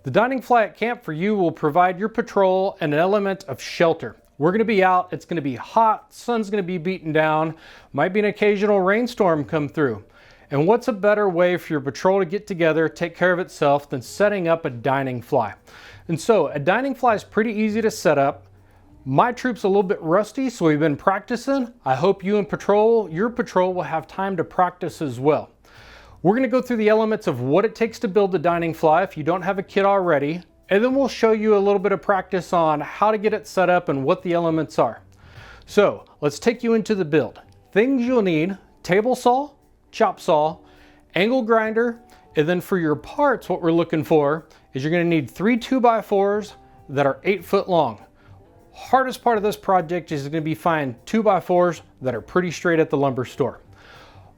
The dining fly at camp for you will provide your patrol an element of shelter. We're gonna be out, it's gonna be hot, sun's gonna be beating down, might be an occasional rainstorm come through. And what's a better way for your patrol to get together, take care of itself, than setting up a dining fly? And so a dining fly is pretty easy to set up. My troop's a little bit rusty, so we've been practicing. I hope you and your patrol will have time to practice as well. We're gonna go through the elements of what it takes to build the dining fly if you don't have a kit already, and then we'll show you a little bit of practice on how to get it set up and what the elements are. So let's take you into the build. Things you'll need: table saw, chop saw, angle grinder, and then for your parts, what we're looking for is you're gonna need 3 2x4s that are 8 foot long. Hardest part of this project is gonna be find 2x4s that are pretty straight at the lumber store.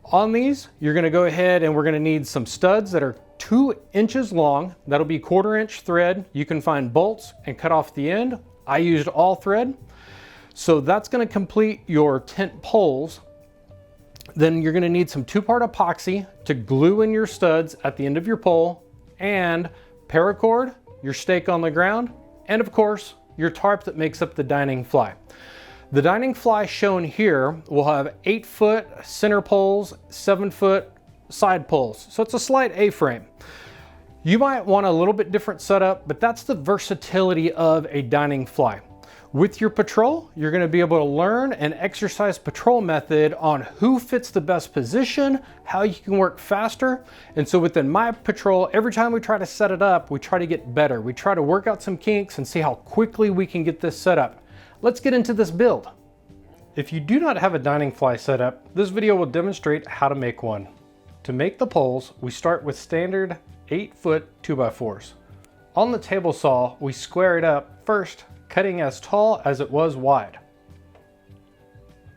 On these, you're gonna go ahead and we're gonna need some studs that are 2 inches long. That'll be 1/4 inch thread. You can find bolts and cut off the end. I used all thread. So that's gonna complete your tent poles. Then you're gonna need some 2-part epoxy to glue in your studs at the end of your pole, and paracord, your stake on the ground, and of course, your tarp that makes up the dining fly. The dining fly shown here will have 8 foot center poles, 7 foot side poles. So it's a slight A-frame. You might want a little bit different setup, but that's the versatility of a dining fly. With your patrol, you're gonna be able to learn and exercise patrol method on who fits the best position, how you can work faster. And so within my patrol, every time we try to set it up, we try to get better. We try to work out some kinks and see how quickly we can get this set up. Let's get into this build. If you do not have a dining fly set up, this video will demonstrate how to make one. To make the poles, we start with standard 8 foot 2x4s. On the table saw, we square it up first, cutting as tall as it was wide.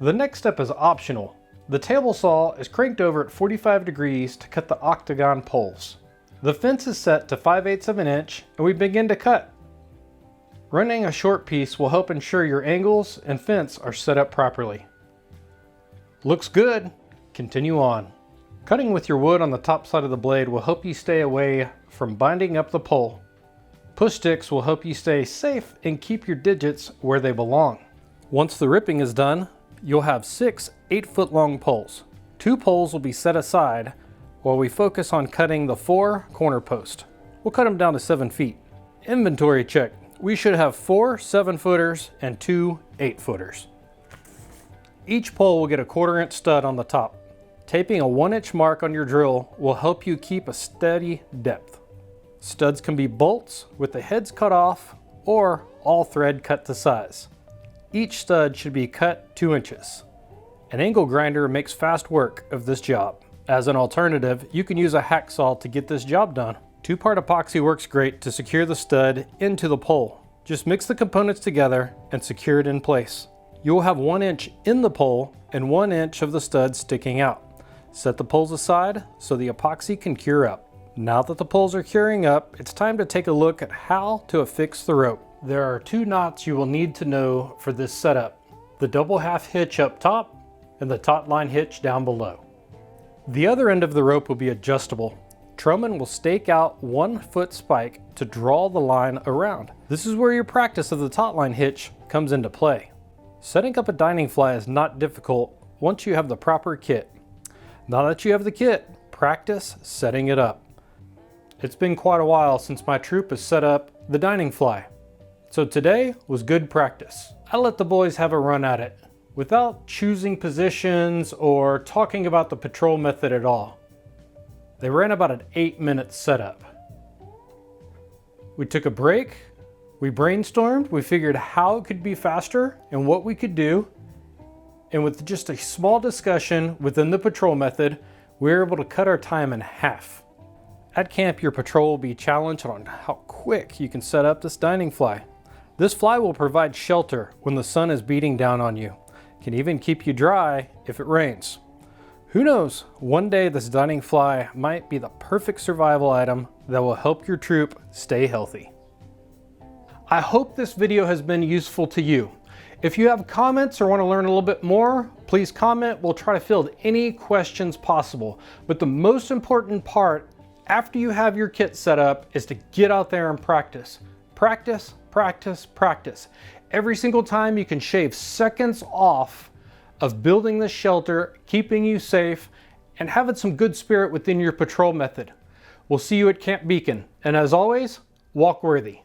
The next step is optional. The table saw is cranked over at 45 degrees to cut the octagon poles. The fence is set to 5/8 of an inch and we begin to cut. Running a short piece will help ensure your angles and fence are set up properly. Looks good, continue on. Cutting with your wood on the top side of the blade will help you stay away from binding up the pole. Push sticks will help you stay safe and keep your digits where they belong. Once the ripping is done, you'll have 6 8-foot long poles. 2 poles will be set aside while we focus on cutting the 4 corner posts. We'll cut them down to 7 feet. Inventory check. We should have 4 7-footers and 2 8-footers. Each pole will get a 1/4 inch stud on the top. Taping a 1-inch mark on your drill will help you keep a steady depth. Studs can be bolts with the heads cut off or all thread cut to size. Each stud should be cut 2 inches. An angle grinder makes fast work of this job. As an alternative, you can use a hacksaw to get this job done. 2-part epoxy works great to secure the stud into the pole. Just mix the components together and secure it in place. You will have 1 inch in the pole and 1 inch of the stud sticking out. Set the poles aside so the epoxy can cure up. Now that the poles are curing up, it's time to take a look at how to affix the rope. There are 2 knots you will need to know for this setup: the double half hitch up top and the Taunt Line hitch down below. The other end of the rope will be adjustable. Truman will stake out 1-foot spike to draw the line around. This is where your practice of the Taunt Line hitch comes into play. Setting up a dining fly is not difficult once you have the proper kit. Now that you have the kit, practice setting it up. It's been quite a while since my troop has set up the dining fly, so today was good practice. I let the boys have a run at it without choosing positions or talking about the patrol method at all. They ran about an 8-minute setup. We took a break, we brainstormed, we figured how it could be faster and what we could do, and with just a small discussion within the patrol method, we were able to cut our time in half. At camp, your patrol will be challenged on how quick you can set up this dining fly. This fly will provide shelter when the sun is beating down on you. It can even keep you dry if it rains. Who knows, one day this dining fly might be the perfect survival item that will help your troop stay healthy. I hope this video has been useful to you. If you have comments or want to learn a little bit more, please comment. We'll try to field any questions possible. But the most important part after you have your kit set up is to get out there and practice. Practice, practice, practice. Every single time you can shave seconds off of building this shelter, keeping you safe, and having some good spirit within your patrol method. We'll see you at Camp Beacon, and as always, walk worthy.